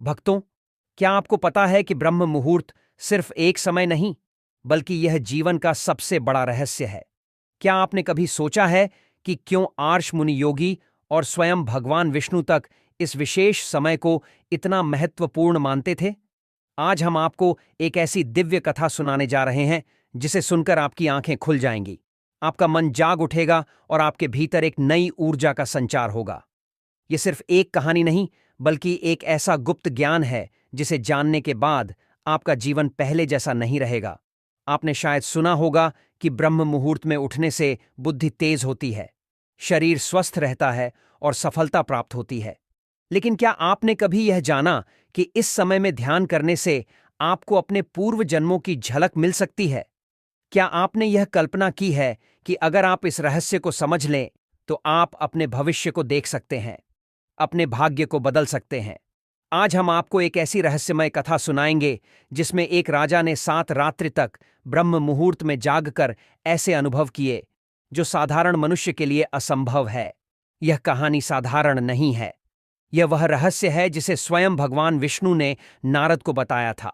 भक्तों, क्या आपको पता है कि ब्रह्म मुहूर्त सिर्फ एक समय नहीं, बल्कि यह जीवन का सबसे बड़ा रहस्य है? क्या आपने कभी सोचा है कि क्यों आर्ष मुनि योगी और स्वयं भगवान विष्णु तक इस विशेष समय को इतना महत्वपूर्ण मानते थे? आज हम आपको एक ऐसी दिव्य कथा सुनाने जा रहे हैं जिसे सुनकर आपकी आंखें खुल जाएंगी, आपका मन जाग उठेगा और आपके भीतर एक नई ऊर्जा का संचार होगा। यह सिर्फ एक कहानी नहीं, बल्कि एक ऐसा गुप्त ज्ञान है जिसे जानने के बाद आपका जीवन पहले जैसा नहीं रहेगा। आपने शायद सुना होगा कि ब्रह्म मुहूर्त में उठने से बुद्धि तेज होती है, शरीर स्वस्थ रहता है और सफलता प्राप्त होती है। लेकिन क्या आपने कभी यह जाना कि इस समय में ध्यान करने से आपको अपने पूर्व जन्मों की झलक मिल सकती है? क्या आपने यह कल्पना की है कि अगर आप इस रहस्य को समझ लें तो आप अपने भविष्य को देख सकते हैं, अपने भाग्य को बदल सकते हैं? आज हम आपको एक ऐसी रहस्यमय कथा सुनाएंगे जिसमें एक राजा ने 7 रात्रि तक ब्रह्म मुहूर्त में जागकर ऐसे अनुभव किए जो साधारण मनुष्य के लिए असंभव है। यह कहानी साधारण नहीं है। यह वह रहस्य है जिसे स्वयं भगवान विष्णु ने नारद को बताया था।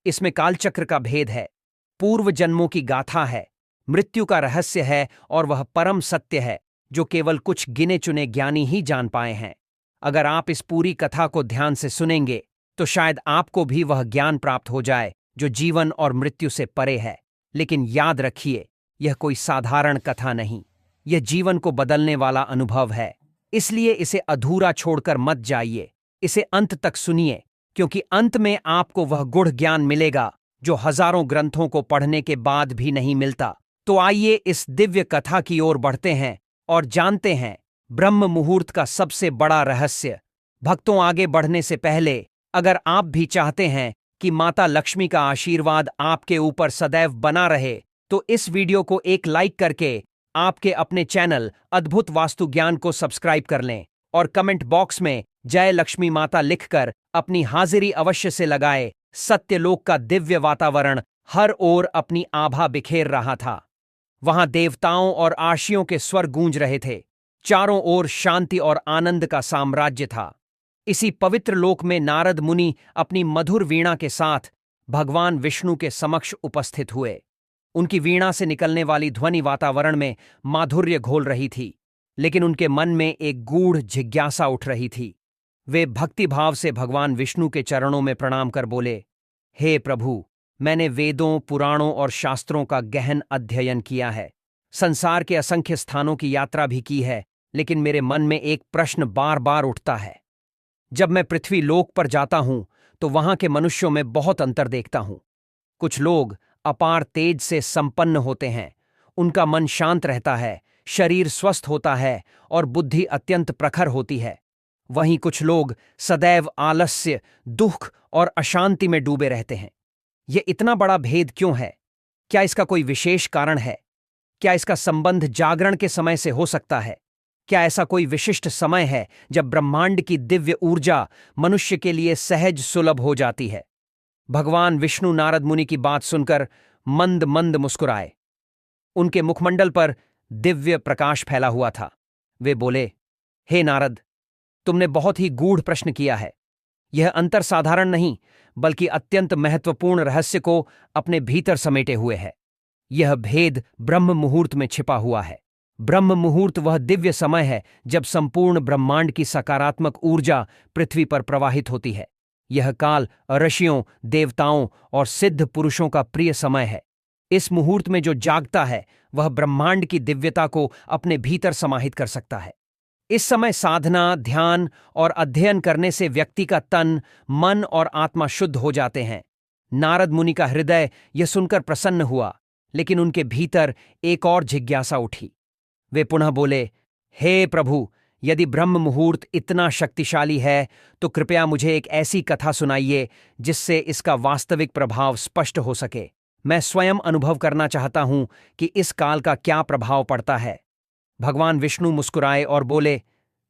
इसमें कालचक्र का भेद है, पूर्व जन्मों की गाथा है, मृत्यु का रहस्य है और वह परम सत्य है जो केवल कुछ गिने चुने ज्ञानी ही जान पाए हैं। अगर आप इस पूरी कथा को ध्यान से सुनेंगे तो शायद आपको भी वह ज्ञान प्राप्त हो जाए जो जीवन और मृत्यु से परे है। लेकिन याद रखिए, यह कोई साधारण कथा नहीं, यह जीवन को बदलने वाला अनुभव है। इसलिए इसे अधूरा छोड़कर मत जाइए, इसे अंत तक सुनिए, क्योंकि अंत में आपको वह गूढ़ ज्ञान मिलेगा जो हजारों ग्रंथों को पढ़ने के बाद भी नहीं मिलता। तो आइए इस दिव्य कथा की ओर बढ़ते हैं और जानते हैं ब्रह्म मुहूर्त का सबसे बड़ा रहस्य। भक्तों, आगे बढ़ने से पहले अगर आप भी चाहते हैं कि माता लक्ष्मी का आशीर्वाद आपके ऊपर सदैव बना रहे, तो इस वीडियो को एक लाइक करके आपके अपने चैनल अद्भुत वास्तु ज्ञान को सब्सक्राइब कर लें और कमेंट बॉक्स में जय लक्ष्मी माता लिखकर अपनी हाजिरी अवश्य से लगाए। सत्यलोक का दिव्य वातावरण हर ओर अपनी आभा बिखेर रहा था। वहां देवताओं और आर्षियों के स्वर गूंज रहे थे। चारों ओर शांति और आनंद का साम्राज्य था। इसी पवित्र लोक में नारद मुनि अपनी मधुर वीणा के साथ भगवान विष्णु के समक्ष उपस्थित हुए। उनकी वीणा से निकलने वाली ध्वनि वातावरण में माधुर्य घोल रही थी, लेकिन उनके मन में एक गूढ़ जिज्ञासा उठ रही थी। वे भक्तिभाव से भगवान विष्णु के चरणों में प्रणाम कर बोले, हे प्रभु, मैंने वेदों, पुराणों और शास्त्रों का गहन अध्ययन किया है, संसार के असंख्य स्थानों की यात्रा भी की है, लेकिन मेरे मन में एक प्रश्न बार बार उठता है। जब मैं पृथ्वी लोक पर जाता हूं तो वहां के मनुष्यों में बहुत अंतर देखता हूं। कुछ लोग अपार तेज से संपन्न होते हैं, उनका मन शांत रहता है, शरीर स्वस्थ होता है और बुद्धि अत्यंत प्रखर होती है। वहीं कुछ लोग सदैव आलस्य, दुख और अशांति में डूबे रहते हैं। यह इतना बड़ा भेद क्यों है? क्या इसका कोई विशेष कारण है? क्या इसका संबंध जागरण के समय से हो सकता है? क्या ऐसा कोई विशिष्ट समय है जब ब्रह्मांड की दिव्य ऊर्जा मनुष्य के लिए सहज सुलभ हो जाती है? भगवान विष्णु नारद मुनि की बात सुनकर मंद मंद मुस्कुराए। उनके मुखमंडल पर दिव्य प्रकाश फैला हुआ था। वे बोले, हे नारद, तुमने बहुत ही गूढ़ प्रश्न किया है। यह अंतर साधारण नहीं, बल्कि अत्यंत महत्वपूर्ण रहस्य को अपने भीतर समेटे हुए है। यह भेद ब्रह्म मुहूर्त में छिपा हुआ है। ब्रह्म मुहूर्त वह दिव्य समय है जब संपूर्ण ब्रह्मांड की सकारात्मक ऊर्जा पृथ्वी पर प्रवाहित होती है। यह काल ऋषियों, देवताओं और सिद्ध पुरुषों का प्रिय समय है। इस मुहूर्त में जो जागता है वह ब्रह्मांड की दिव्यता को अपने भीतर समाहित कर सकता है। इस समय साधना, ध्यान और अध्ययन करने से व्यक्ति का तन, मन और आत्मा शुद्ध हो जाते हैं। नारद मुनि का हृदय यह सुनकर प्रसन्न हुआ, लेकिन उनके भीतर एक और जिज्ञासा उठी। वे पुनः बोले, हे प्रभु, यदि ब्रह्म मुहूर्त इतना शक्तिशाली है तो कृपया मुझे एक ऐसी कथा सुनाइए जिससे इसका वास्तविक प्रभाव स्पष्ट हो सके। मैं स्वयं अनुभव करना चाहता हूं कि इस काल का क्या प्रभाव पड़ता है। भगवान विष्णु मुस्कुराए और बोले,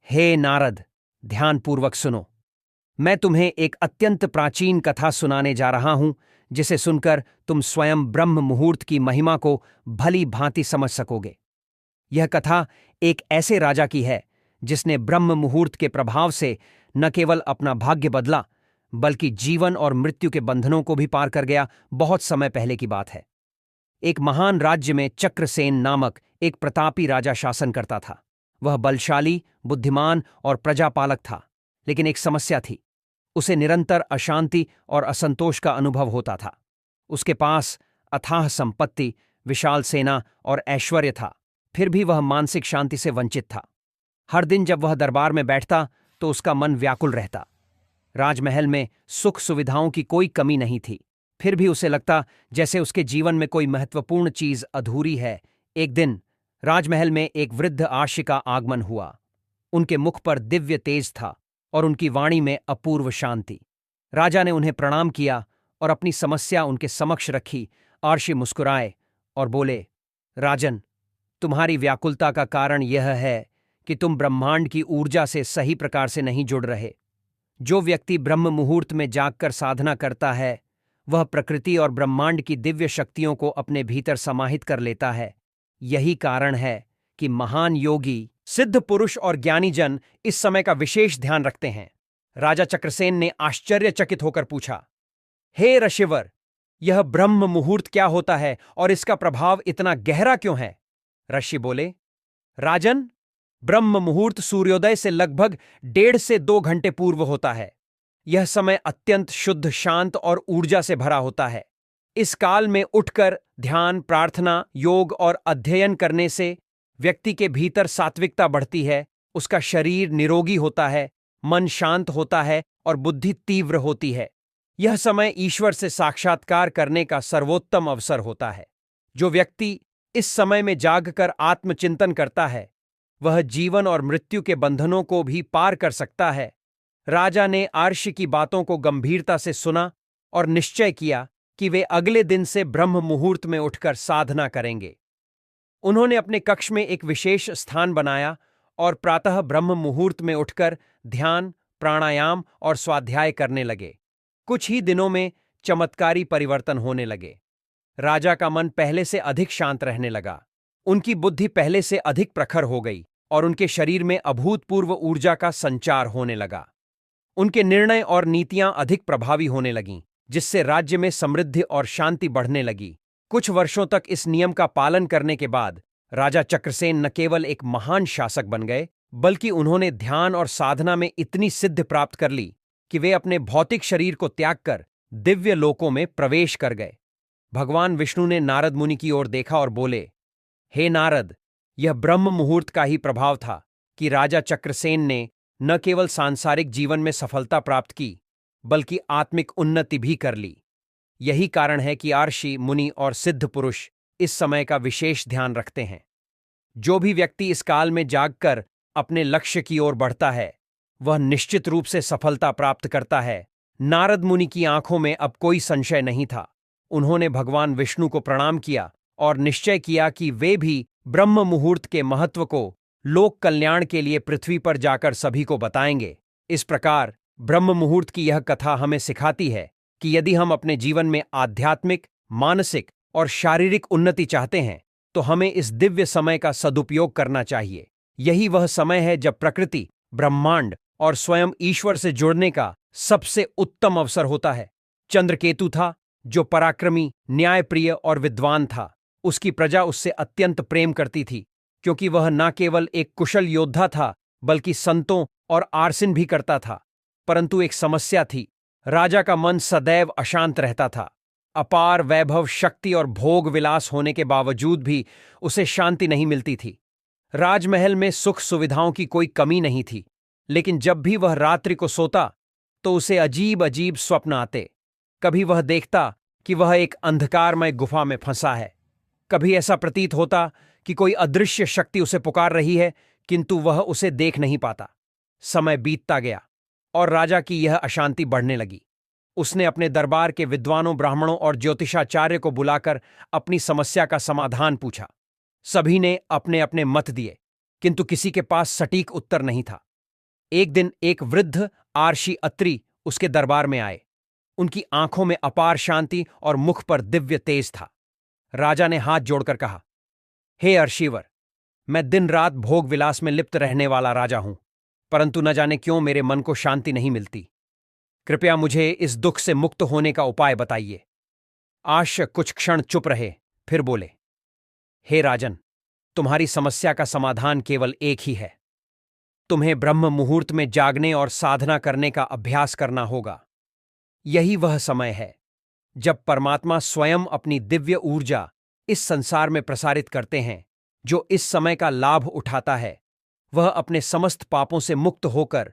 हे नारद, ध्यानपूर्वक सुनो। मैं तुम्हें एक अत्यंत प्राचीन कथा सुनाने जा रहा हूं जिसे सुनकर तुम स्वयं ब्रह्म मुहूर्त की महिमा को भली भांति समझ सकोगे। यह कथा एक ऐसे राजा की है जिसने ब्रह्म मुहूर्त के प्रभाव से न केवल अपना भाग्य बदला, बल्कि जीवन और मृत्यु के बंधनों को भी पार कर गया। बहुत समय पहले की बात है। एक महान राज्य में चक्रसेन नामक एक प्रतापी राजा शासन करता था। वह बलशाली, बुद्धिमान और प्रजापालक था। लेकिन एक समस्या थी। उसे निरंतर अशांति और असंतोष का अनुभव होता था। उसके पास अथाह संपत्ति, विशाल सेना और ऐश्वर्य था, फिर भी वह मानसिक शांति से वंचित था। हर दिन जब वह दरबार में बैठता तो उसका मन व्याकुल रहता। राजमहल में सुख सुविधाओं की कोई कमी नहीं थी, फिर भी उसे लगता जैसे उसके जीवन में कोई महत्वपूर्ण चीज अधूरी है। एक दिन राजमहल में एक वृद्ध आर्षी का आगमन हुआ। उनके मुख पर दिव्य तेज था और उनकी वाणी में अपूर्व शांति। राजा ने उन्हें प्रणाम किया और अपनी समस्या उनके समक्ष रखी। आर्षी मुस्कुराए और बोले, राजन, तुम्हारी व्याकुलता का कारण यह है कि तुम ब्रह्मांड की ऊर्जा से सही प्रकार से नहीं जुड़ रहे। जो व्यक्ति ब्रह्म मुहूर्त में जागकर साधना करता है, वह प्रकृति और ब्रह्मांड की दिव्य शक्तियों को अपने भीतर समाहित कर लेता है। यही कारण है कि महान योगी, सिद्ध पुरुष और ज्ञानी जन इस समय का विशेष ध्यान रखते हैं। राजा चक्रसेन ने आश्चर्यचकित होकर पूछा, हे ऋषिवर, यह ब्रह्म मुहूर्त क्या होता है और इसका प्रभाव इतना गहरा क्यों है? ऋषि बोले, राजन, ब्रह्म मुहूर्त सूर्योदय से लगभग 1.5 से 2 घंटे पूर्व होता है। यह समय अत्यंत शुद्ध, शांत और ऊर्जा से भरा होता है। इस काल में उठकर ध्यान, प्रार्थना, योग और अध्ययन करने से व्यक्ति के भीतर सात्विकता बढ़ती है, उसका शरीर निरोगी होता है, मन शांत होता है और बुद्धि तीव्र होती है। यह समय ईश्वर से साक्षात्कार करने का सर्वोत्तम अवसर होता है। जो व्यक्ति इस समय में जागकर आत्मचिंतन करता है, वह जीवन और मृत्यु के बंधनों को भी पार कर सकता है। राजा ने आर्षी की बातों को गंभीरता से सुना और निश्चय किया कि वे अगले दिन से ब्रह्म मुहूर्त में उठकर साधना करेंगे। उन्होंने अपने कक्ष में एक विशेष स्थान बनाया और प्रातः ब्रह्म मुहूर्त में उठकर ध्यान, प्राणायाम और स्वाध्याय करने लगे। कुछ ही दिनों में चमत्कारी परिवर्तन होने लगे। राजा का मन पहले से अधिक शांत रहने लगा। उनकी बुद्धि पहले से अधिक प्रखर हो गई और उनके शरीर में अभूतपूर्व ऊर्जा का संचार होने लगा। उनके निर्णय और नीतियां अधिक प्रभावी होने लगीं, जिससे राज्य में समृद्धि और शांति बढ़ने लगी। कुछ वर्षों तक इस नियम का पालन करने के बाद राजा चक्रसेन न केवल एक महान शासक बन गए, बल्कि उन्होंने ध्यान और साधना में इतनी सिद्धि प्राप्त कर ली कि वे अपने भौतिक शरीर को त्याग कर दिव्य लोकों में प्रवेश कर गए। भगवान विष्णु ने नारद मुनि की ओर देखा और बोले, हे नारद, यह ब्रह्म मुहूर्त का ही प्रभाव था कि राजा चक्रसेन ने न केवल सांसारिक जीवन में सफलता प्राप्त की, बल्कि आत्मिक उन्नति भी कर ली। यही कारण है कि आर्षि, मुनि और सिद्ध पुरुष इस समय का विशेष ध्यान रखते हैं। जो भी व्यक्ति इस काल में जागकर अपने लक्ष्य की ओर बढ़ता है, वह निश्चित रूप से सफलता प्राप्त करता है। नारद मुनि की आंखों में अब कोई संशय नहीं था। उन्होंने भगवान विष्णु को प्रणाम किया और निश्चय किया कि वे भी ब्रह्म मुहूर्त के महत्व को लोक कल्याण के लिए पृथ्वी पर जाकर सभी को बताएंगे। इस प्रकार ब्रह्म मुहूर्त की यह कथा हमें सिखाती है कि यदि हम अपने जीवन में आध्यात्मिक, मानसिक और शारीरिक उन्नति चाहते हैं, तो हमें इस दिव्य समय का सदुपयोग करना चाहिए। यही वह समय है जब प्रकृति, ब्रह्मांड और स्वयं ईश्वर से जुड़ने का सबसे उत्तम अवसर होता है। चंद्रकेतु था, जो पराक्रमी, न्यायप्रिय और विद्वान था। उसकी प्रजा उससे अत्यंत प्रेम करती थी, क्योंकि वह न केवल एक कुशल योद्धा था, बल्कि संतों और आर्सिन भी करता था। परंतु एक समस्या थी, राजा का मन सदैव अशांत रहता था। अपार वैभव, शक्ति और भोग विलास होने के बावजूद भी उसे शांति नहीं मिलती थी। राजमहल में सुख सुविधाओं की कोई कमी नहीं थी, लेकिन जब भी वह रात्रि को सोता तो उसे अजीब अजीब स्वप्न आते। कभी वह देखता कि वह एक अंधकारमय गुफा में फंसा है, कभी ऐसा प्रतीत होता कि कोई अदृश्य शक्ति उसे पुकार रही है, किंतु वह उसे देख नहीं पाता। समय बीतता गया और राजा की यह अशांति बढ़ने लगी। उसने अपने दरबार के विद्वानों, ब्राह्मणों और ज्योतिषाचार्य को बुलाकर अपनी समस्या का समाधान पूछा। सभी ने अपने अपने मत दिए, किंतु किसी के पास सटीक उत्तर नहीं था। एक दिन एक वृद्ध आर्षि अत्रि उसके दरबार में आए। उनकी आंखों में अपार शांति और मुख पर दिव्य तेज था। राजा ने हाथ जोड़कर कहा, हे अर्षिवर, मैं दिन रात भोग विलास में लिप्त रहने वाला राजा हूं, परंतु न जाने क्यों मेरे मन को शांति नहीं मिलती। कृपया मुझे इस दुख से मुक्त होने का उपाय बताइए। आर्ष कुछ क्षण चुप रहे, फिर बोले, हे राजन, तुम्हारी समस्या का समाधान केवल एक ही है। तुम्हें ब्रह्म मुहूर्त में जागने और साधना करने का अभ्यास करना होगा। यही वह समय है जब परमात्मा स्वयं अपनी दिव्य ऊर्जा इस संसार में प्रसारित करते हैं। जो इस समय का लाभ उठाता है वह अपने समस्त पापों से मुक्त होकर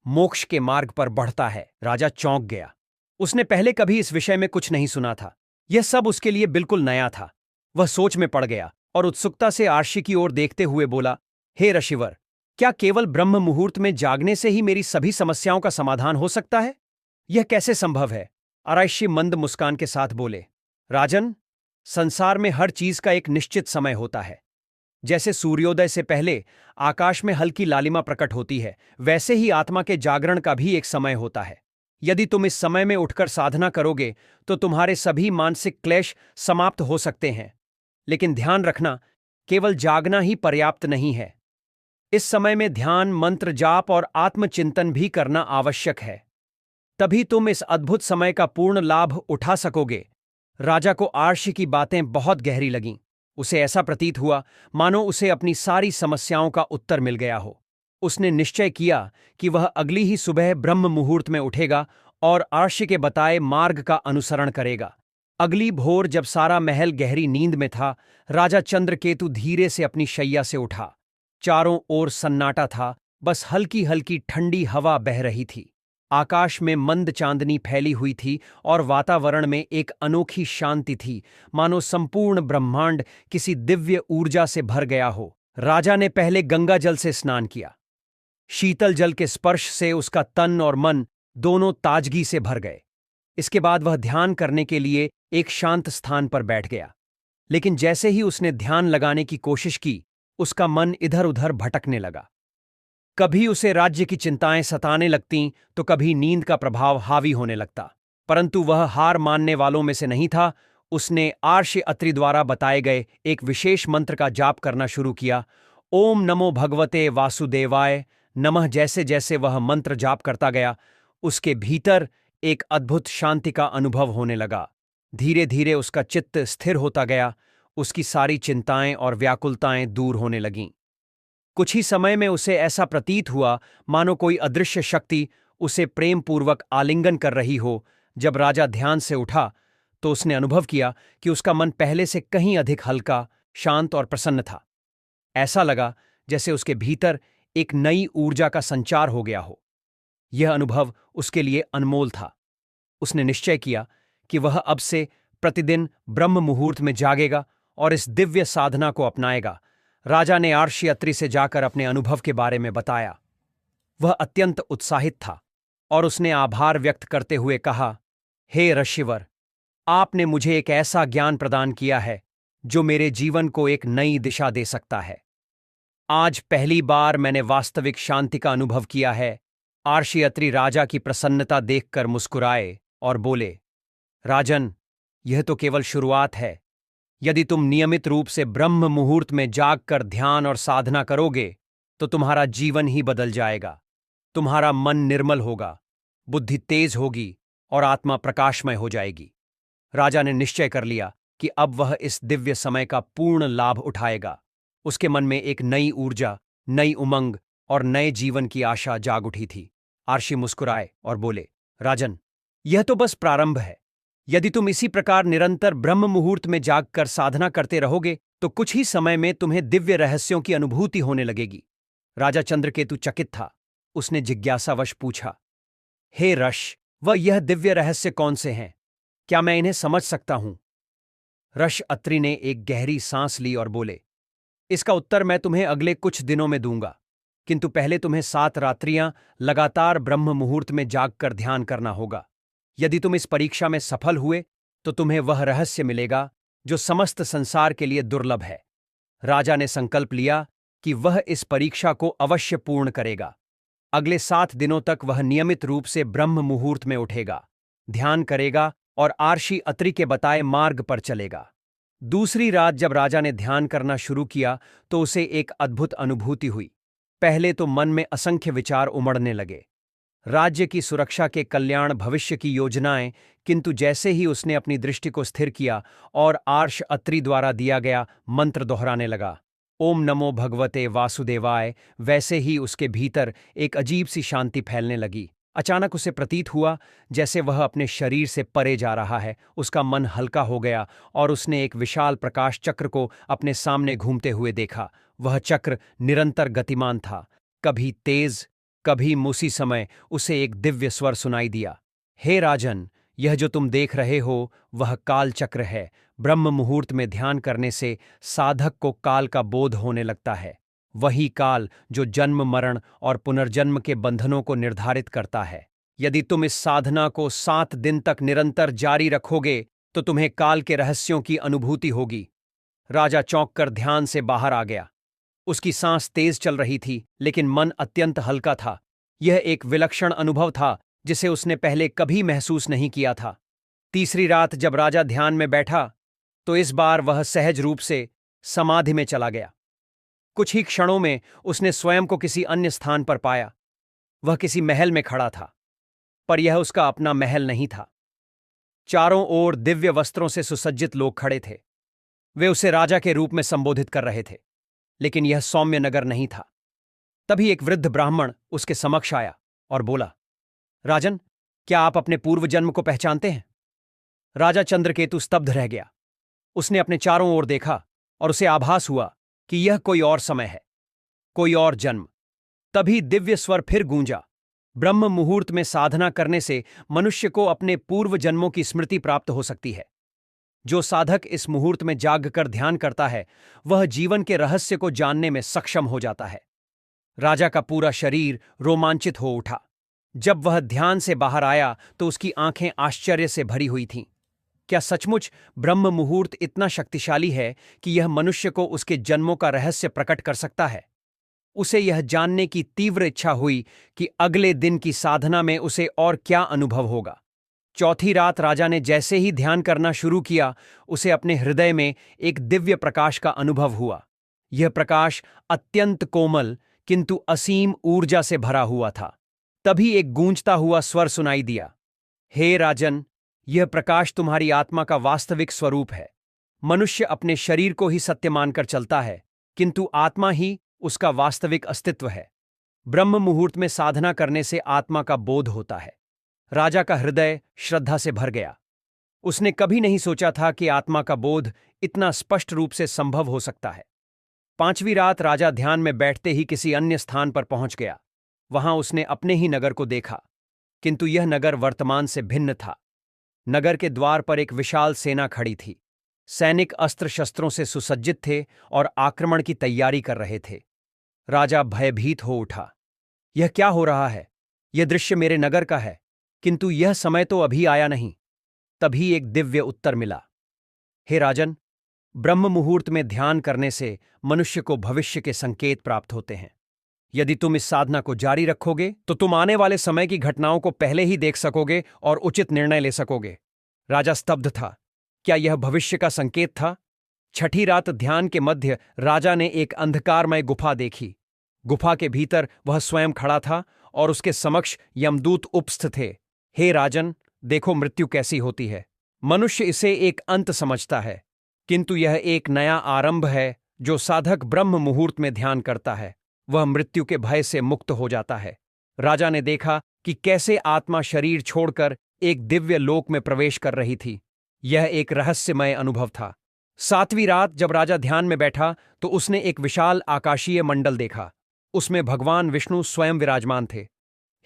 मोक्ष के मार्ग पर बढ़ता है। राजा चौंक गया। उसने पहले कभी इस विषय में कुछ नहीं सुना था। यह सब उसके लिए बिल्कुल नया था। वह सोच में पड़ गया और उत्सुकता से आर्षि की ओर देखते हुए बोला, हे ऋषिवर, क्या केवल ब्रह्म मुहूर्त में जागने से ही मेरी सभी समस्याओं का समाधान हो सकता है? यह कैसे संभव है? आर्षि मंद मुस्कान के साथ बोले, राजन, संसार में हर चीज का एक निश्चित समय होता है। जैसे सूर्योदय से पहले आकाश में हल्की लालिमा प्रकट होती है, वैसे ही आत्मा के जागरण का भी एक समय होता है। यदि तुम इस समय में उठकर साधना करोगे तो तुम्हारे सभी मानसिक क्लेश समाप्त हो सकते हैं। लेकिन ध्यान रखना, केवल जागना ही पर्याप्त नहीं है। इस समय में ध्यान, मंत्र जाप और आत्मचिंतन भी करना आवश्यक है। तभी तुम इस अद्भुत समय का पूर्ण लाभ उठा सकोगे। राजा को आर्षि की बातें बहुत गहरी लगीं। उसे ऐसा प्रतीत हुआ मानो उसे अपनी सारी समस्याओं का उत्तर मिल गया हो। उसने निश्चय किया कि वह अगली ही सुबह ब्रह्म मुहूर्त में उठेगा और आर्षि के बताए मार्ग का अनुसरण करेगा। अगली भोर जब सारा महल गहरी नींद में था, राजा चंद्रकेतु धीरे से अपनी शैया से उठा। चारों ओर सन्नाटा था, बस हल्की हल्की ठंडी हवा बह रही थी। आकाश में मंद चांदनी फैली हुई थी और वातावरण में एक अनोखी शांति थी, मानो संपूर्ण ब्रह्मांड किसी दिव्य ऊर्जा से भर गया हो। राजा ने पहले गंगा जल से स्नान किया। शीतल जल के स्पर्श से उसका तन और मन दोनों ताजगी से भर गए। इसके बाद वह ध्यान करने के लिए एक शांत स्थान पर बैठ गया। लेकिन जैसे ही उसने ध्यान लगाने की कोशिश की, उसका मन इधर उधर भटकने लगा। कभी उसे राज्य की चिंताएं सताने लगतीं तो कभी नींद का प्रभाव हावी होने लगता। परंतु वह हार मानने वालों में से नहीं था। उसने आर्षि अत्रि द्वारा बताए गए एक विशेष मंत्र का जाप करना शुरू किया। ओम नमो भगवते वासुदेवाय नमः। जैसे जैसे वह मंत्र जाप करता गया, उसके भीतर एक अद्भुत शांति का अनुभव होने लगा। धीरे धीरे उसका चित्त स्थिर होता गया। उसकी सारी चिंताएं और व्याकुलताएं दूर होने लगीं। कुछ ही समय में उसे ऐसा प्रतीत हुआ मानो कोई अदृश्य शक्ति उसे प्रेमपूर्वक आलिंगन कर रही हो। जब राजा ध्यान से उठा तो उसने अनुभव किया कि उसका मन पहले से कहीं अधिक हल्का, शांत और प्रसन्न था। ऐसा लगा जैसे उसके भीतर एक नई ऊर्जा का संचार हो गया हो। यह अनुभव उसके लिए अनमोल था। उसने निश्चय किया कि वह अब से प्रतिदिन ब्रह्म मुहूर्त में जागेगा और इस दिव्य साधना को अपनाएगा। राजा ने आर्षि अत्रि से जाकर अपने अनुभव के बारे में बताया। वह अत्यंत उत्साहित था और उसने आभार व्यक्त करते हुए कहा, हे ऋषिवर, आपने मुझे एक ऐसा ज्ञान प्रदान किया है जो मेरे जीवन को एक नई दिशा दे सकता है। आज पहली बार मैंने वास्तविक शांति का अनुभव किया है। आर्षि अत्रि राजा की प्रसन्नता देखकर मुस्कुराए और बोले, राजन, यह तो केवल शुरुआत है। यदि तुम नियमित रूप से ब्रह्म मुहूर्त में जागकर ध्यान और साधना करोगे तो तुम्हारा जीवन ही बदल जाएगा। तुम्हारा मन निर्मल होगा, बुद्धि तेज होगी और आत्मा प्रकाशमय हो जाएगी। राजा ने निश्चय कर लिया कि अब वह इस दिव्य समय का पूर्ण लाभ उठाएगा। उसके मन में एक नई ऊर्जा, नई उमंग और नए जीवन की आशा जाग उठी थी। आर्षि मुस्कुराए और बोले, राजन, यह तो बस प्रारंभ है। यदि तुम इसी प्रकार निरंतर ब्रह्म मुहूर्त में जागकर साधना करते रहोगे तो कुछ ही समय में तुम्हें दिव्य रहस्यों की अनुभूति होने लगेगी। राजा चंद्रकेतु चकित था। उसने जिज्ञासावश पूछा, हे ऋष, वह यह दिव्य रहस्य कौन से हैं? क्या मैं इन्हें समझ सकता हूं? ऋष अत्रि ने एक गहरी सांस ली और बोले, इसका उत्तर मैं तुम्हें अगले कुछ दिनों में दूंगा, किंतु पहले तुम्हें 7 रात्रियां लगातार ब्रह्म मुहूर्त में जागकर ध्यान करना होगा। यदि तुम इस परीक्षा में सफल हुए तो तुम्हें वह रहस्य मिलेगा जो समस्त संसार के लिए दुर्लभ है। राजा ने संकल्प लिया कि वह इस परीक्षा को अवश्य पूर्ण करेगा। अगले 7 दिनों तक वह नियमित रूप से ब्रह्म मुहूर्त में उठेगा, ध्यान करेगा और आर्षि अत्रि के बताए मार्ग पर चलेगा। दूसरी रात जब राजा ने ध्यान करना शुरू किया तो उसे एक अद्भुत अनुभूति हुई। पहले तो मन में असंख्य विचार उमड़ने लगे। राज्य की सुरक्षा के कल्याण, भविष्य की योजनाएं। किंतु जैसे ही उसने अपनी दृष्टि को स्थिर किया और आर्ष अत्रि द्वारा दिया गया मंत्र दोहराने लगा, ओम नमो भगवते वासुदेवाय, वैसे ही उसके भीतर एक अजीब सी शांति फैलने लगी। अचानक उसे प्रतीत हुआ जैसे वह अपने शरीर से परे जा रहा है। उसका मन हल्का हो गया और उसने एक विशाल प्रकाश चक्र को अपने सामने घूमते हुए देखा। वह चक्र निरंतर गतिमान था, कभी तेज, कभी उसी समय उसे एक दिव्य स्वर सुनाई दिया, हे राजन, यह जो तुम देख रहे हो वह काल चक्र है। ब्रह्म मुहूर्त में ध्यान करने से साधक को काल का बोध होने लगता है। वही काल जो जन्म, मरण और पुनर्जन्म के बंधनों को निर्धारित करता है। यदि तुम इस साधना को 7 दिन तक निरंतर जारी रखोगे तो तुम्हें काल के रहस्यों की अनुभूति होगी। राजा चौंक कर ध्यान से बाहर आ गया। उसकी सांस तेज चल रही थी, लेकिन मन अत्यंत हल्का था। यह एक विलक्षण अनुभव था जिसे उसने पहले कभी महसूस नहीं किया था। तीसरी रात जब राजा ध्यान में बैठा तो इस बार वह सहज रूप से समाधि में चला गया। कुछ ही क्षणों में उसने स्वयं को किसी अन्य स्थान पर पाया। वह किसी महल में खड़ा था, पर यह उसका अपना महल नहीं था। चारों ओर दिव्य वस्त्रों से सुसज्जित लोग खड़े थे। वे उसे राजा के रूप में संबोधित कर रहे थे, लेकिन यह सौम्य नगर नहीं था। तभी एक वृद्ध ब्राह्मण उसके समक्ष आया और बोला, राजन, क्या आप अपने पूर्व जन्म को पहचानते हैं? राजा चंद्रकेतु स्तब्ध रह गया। उसने अपने चारों ओर देखा और उसे आभास हुआ कि यह कोई और समय है, कोई और जन्म। तभी दिव्य स्वर फिर गूंजा, ब्रह्म मुहूर्त में साधना करने से मनुष्य को अपने पूर्व जन्मों की स्मृति प्राप्त हो सकती है। जो साधक इस मुहूर्त में जागकर ध्यान करता है वह जीवन के रहस्य को जानने में सक्षम हो जाता है। राजा का पूरा शरीर रोमांचित हो उठा। जब वह ध्यान से बाहर आया तो उसकी आंखें आश्चर्य से भरी हुई थीं। क्या सचमुच ब्रह्म मुहूर्त इतना शक्तिशाली है कि यह मनुष्य को उसके जन्मों का रहस्य प्रकट कर सकता है? उसे यह जानने की तीव्र इच्छा हुई कि अगले दिन की साधना में उसे और क्या अनुभव होगा। चौथी रात राजा ने जैसे ही ध्यान करना शुरू किया, उसे अपने हृदय में एक दिव्य प्रकाश का अनुभव हुआ। यह प्रकाश अत्यंत कोमल किंतु असीम ऊर्जा से भरा हुआ था। तभी एक गूंजता हुआ स्वर सुनाई दिया, हे राजन, यह प्रकाश तुम्हारी आत्मा का वास्तविक स्वरूप है। मनुष्य अपने शरीर को ही सत्य मानकर चलता है, किंतु आत्मा ही उसका वास्तविक अस्तित्व है। ब्रह्म मुहूर्त में साधना करने से आत्मा का बोध होता है। राजा का हृदय श्रद्धा से भर गया। उसने कभी नहीं सोचा था कि आत्मा का बोध इतना स्पष्ट रूप से संभव हो सकता है। पांचवीं रात राजा ध्यान में बैठते ही किसी अन्य स्थान पर पहुंच गया। वहां उसने अपने ही नगर को देखा, किंतु यह नगर वर्तमान से भिन्न था। नगर के द्वार पर एक विशाल सेना खड़ी थी। सैनिक अस्त्र शस्त्रों से सुसज्जित थे और आक्रमण की तैयारी कर रहे थे। राजा भयभीत हो उठा। यह क्या हो रहा है? यह दृश्य मेरे नगर का है, किंतु यह समय तो अभी आया नहीं। तभी एक दिव्य उत्तर मिला, हे राजन, ब्रह्म मुहूर्त में ध्यान करने से मनुष्य को भविष्य के संकेत प्राप्त होते हैं। यदि तुम इस साधना को जारी रखोगे तो तुम आने वाले समय की घटनाओं को पहले ही देख सकोगे और उचित निर्णय ले सकोगे। राजा स्तब्ध था। क्या यह भविष्य का संकेत था? छठी रात ध्यान के मध्य राजा ने एक अंधकारमय गुफा देखी। गुफा के भीतर वह स्वयं खड़ा था और उसके समक्ष यमदूत उपस्थित थे। हे राजन, देखो मृत्यु कैसी होती है। मनुष्य इसे एक अंत समझता है, किंतु यह एक नया आरंभ है। जो साधक ब्रह्म मुहूर्त में ध्यान करता है वह मृत्यु के भय से मुक्त हो जाता है। राजा ने देखा कि कैसे आत्मा शरीर छोड़कर एक दिव्य लोक में प्रवेश कर रही थी। यह एक रहस्यमय अनुभव था। सातवीं रात जब राजा ध्यान में बैठा तो उसने एक विशाल आकाशीय मंडल देखा। उसमें भगवान विष्णु स्वयं विराजमान थे।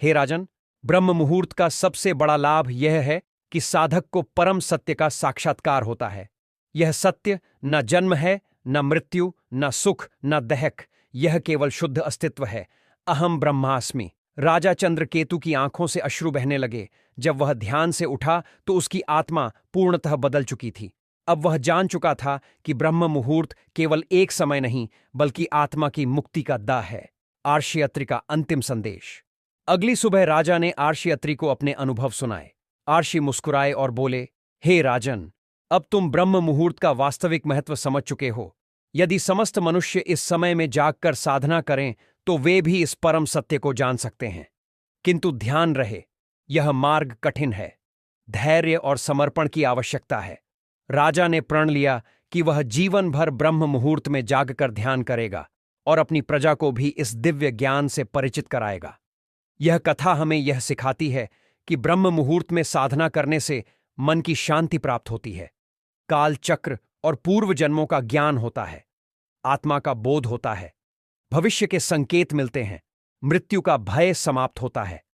हे राजन, ब्रह्म मुहूर्त का सबसे बड़ा लाभ यह है कि साधक को परम सत्य का साक्षात्कार होता है। यह सत्य न जन्म है, न मृत्यु, न सुख, न दहक। यह केवल शुद्ध अस्तित्व है। अहम ब्रह्मास्मि। राजा चंद्रकेतु की आंखों से अश्रु बहने लगे। जब वह ध्यान से उठा तो उसकी आत्मा पूर्णतः बदल चुकी थी। अब वह जान चुका था कि ब्रह्म मुहूर्त केवल एक समय नहीं बल्कि आत्मा की मुक्ति का द्वार है। आर्षयत्री का अंतिम संदेश। अगली सुबह राजा ने आर्षयत्री को अपने अनुभव सुनाए। आर्षि मुस्कुराए और बोले, हे राजन, अब तुम ब्रह्म मुहूर्त का वास्तविक महत्व समझ चुके हो। यदि समस्त मनुष्य इस समय में जागकर साधना करें तो वे भी इस परम सत्य को जान सकते हैं। किंतु ध्यान रहे, यह मार्ग कठिन है। धैर्य और समर्पण की आवश्यकता है। राजा ने प्रण लिया कि वह जीवन भर ब्रह्म मुहूर्त में जागकर ध्यान करेगा और अपनी प्रजा को भी इस दिव्य ज्ञान से परिचित कराएगा। यह कथा हमें यह सिखाती है कि ब्रह्म मुहूर्त में साधना करने से मन की शांति प्राप्त होती है, काल चक्र और पूर्व जन्मों का ज्ञान होता है, आत्मा का बोध होता है, भविष्य के संकेत मिलते हैं, मृत्यु का भय समाप्त होता है,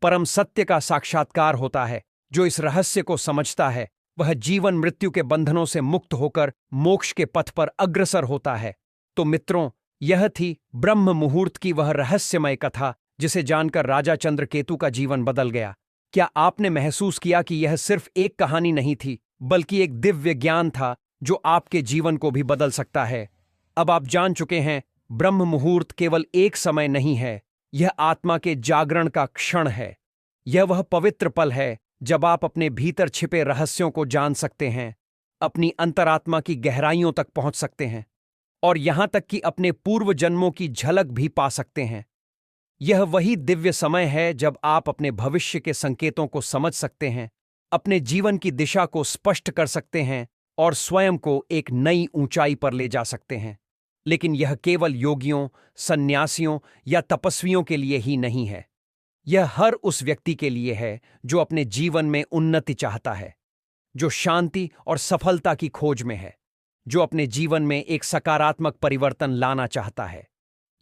परम सत्य का साक्षात्कार होता है। जो इस रहस्य को समझता है वह जीवन मृत्यु के बंधनों से मुक्त होकर मोक्ष के पथ पर अग्रसर होता है। तो मित्रों, यह थी ब्रह्म मुहूर्त की वह रहस्यमय कथा जिसे जानकर राजा चंद्रकेतु का जीवन बदल गया। क्या आपने महसूस किया कि यह सिर्फ एक कहानी नहीं थी, बल्कि एक दिव्य ज्ञान था जो आपके जीवन को भी बदल सकता है? अब आप जान चुके हैं, ब्रह्म मुहूर्त केवल एक समय नहीं है, यह आत्मा के जागरण का क्षण है। यह वह पवित्र पल है जब आप अपने भीतर छिपे रहस्यों को जान सकते हैं, अपनी अंतरात्मा की गहराइयों तक पहुंच सकते हैं और यहां तक कि अपने पूर्व जन्मों की झलक भी पा सकते हैं। यह वही दिव्य समय है जब आप अपने भविष्य के संकेतों को समझ सकते हैं, अपने जीवन की दिशा को स्पष्ट कर सकते हैं और स्वयं को एक नई ऊंचाई पर ले जा सकते हैं। लेकिन यह केवल योगियों, सन्यासियों या तपस्वियों के लिए ही नहीं है। यह हर उस व्यक्ति के लिए है जो अपने जीवन में उन्नति चाहता है, जो शांति और सफलता की खोज में है, जो अपने जीवन में एक सकारात्मक परिवर्तन लाना चाहता है।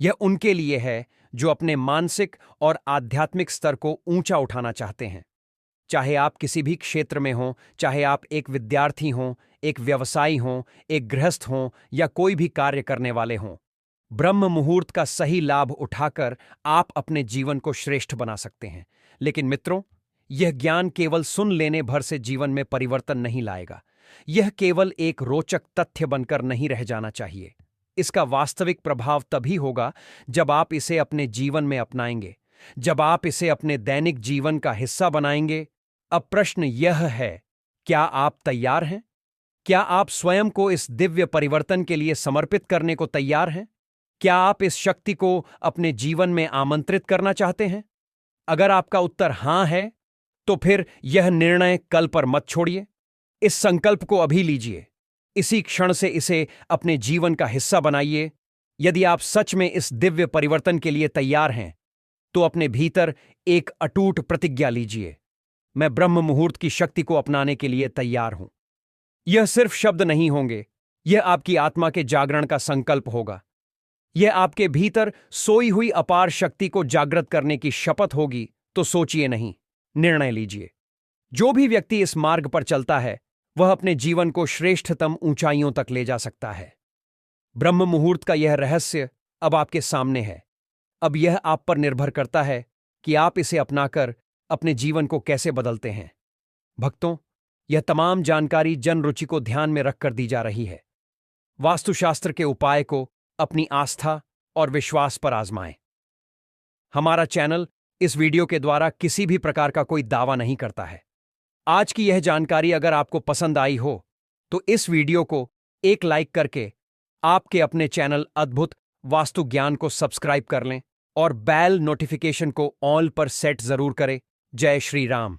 यह उनके लिए है जो अपने मानसिक और आध्यात्मिक स्तर को ऊंचा उठाना चाहते हैं। चाहे आप किसी भी क्षेत्र में हों, चाहे आप एक विद्यार्थी हों, एक व्यवसायी हों, एक गृहस्थ हों या कोई भी कार्य करने वाले हों, ब्रह्म मुहूर्त का सही लाभ उठाकर आप अपने जीवन को श्रेष्ठ बना सकते हैं। लेकिन मित्रों, यह ज्ञान केवल सुन लेने भर से जीवन में परिवर्तन नहीं लाएगा। यह केवल एक रोचक तथ्य बनकर नहीं रह जाना चाहिए। इसका वास्तविक प्रभाव तभी होगा जब आप इसे अपने जीवन में अपनाएंगे, जब आप इसे अपने दैनिक जीवन का हिस्सा बनाएंगे। अब प्रश्न यह है, क्या आप तैयार हैं? क्या आप स्वयं को इस दिव्य परिवर्तन के लिए समर्पित करने को तैयार हैं? क्या आप इस शक्ति को अपने जीवन में आमंत्रित करना चाहते हैं? अगर आपका उत्तर हां है, तो फिर यह निर्णय कल पर मत छोड़िए। इस संकल्प को अभी लीजिए। इसी क्षण से इसे अपने जीवन का हिस्सा बनाइए। यदि आप सच में इस दिव्य परिवर्तन के लिए तैयार हैं, तो अपने भीतर एक अटूट प्रतिज्ञा लीजिए। मैं ब्रह्म मुहूर्त की शक्ति को अपनाने के लिए तैयार हूं। यह सिर्फ शब्द नहीं होंगे, यह आपकी आत्मा के जागरण का संकल्प होगा। यह आपके भीतर सोई हुई अपार शक्ति को जागृत करने की शपथ होगी। तो सोचिए नहीं, निर्णय लीजिए। जो भी व्यक्ति इस मार्ग पर चलता है, वह अपने जीवन को श्रेष्ठतम ऊंचाइयों तक ले जा सकता है। ब्रह्म मुहूर्त का यह रहस्य अब आपके सामने है। अब यह आप पर निर्भर करता है कि आप इसे अपनाकर अपने जीवन को कैसे बदलते हैं। भक्तों, यह तमाम जानकारी जन रुचि को ध्यान में रखकर दी जा रही है। वास्तुशास्त्र के उपाय को अपनी आस्था और विश्वास पर आजमाएं। हमारा चैनल इस वीडियो के द्वारा किसी भी प्रकार का कोई दावा नहीं करता है। आज की यह जानकारी अगर आपको पसंद आई हो, तो इस वीडियो को एक लाइक करके आपके अपने चैनल अद्भुत वास्तु ज्ञान को सब्सक्राइब कर लें और बेल नोटिफिकेशन को ऑल पर सेट जरूर करें। जय श्री राम।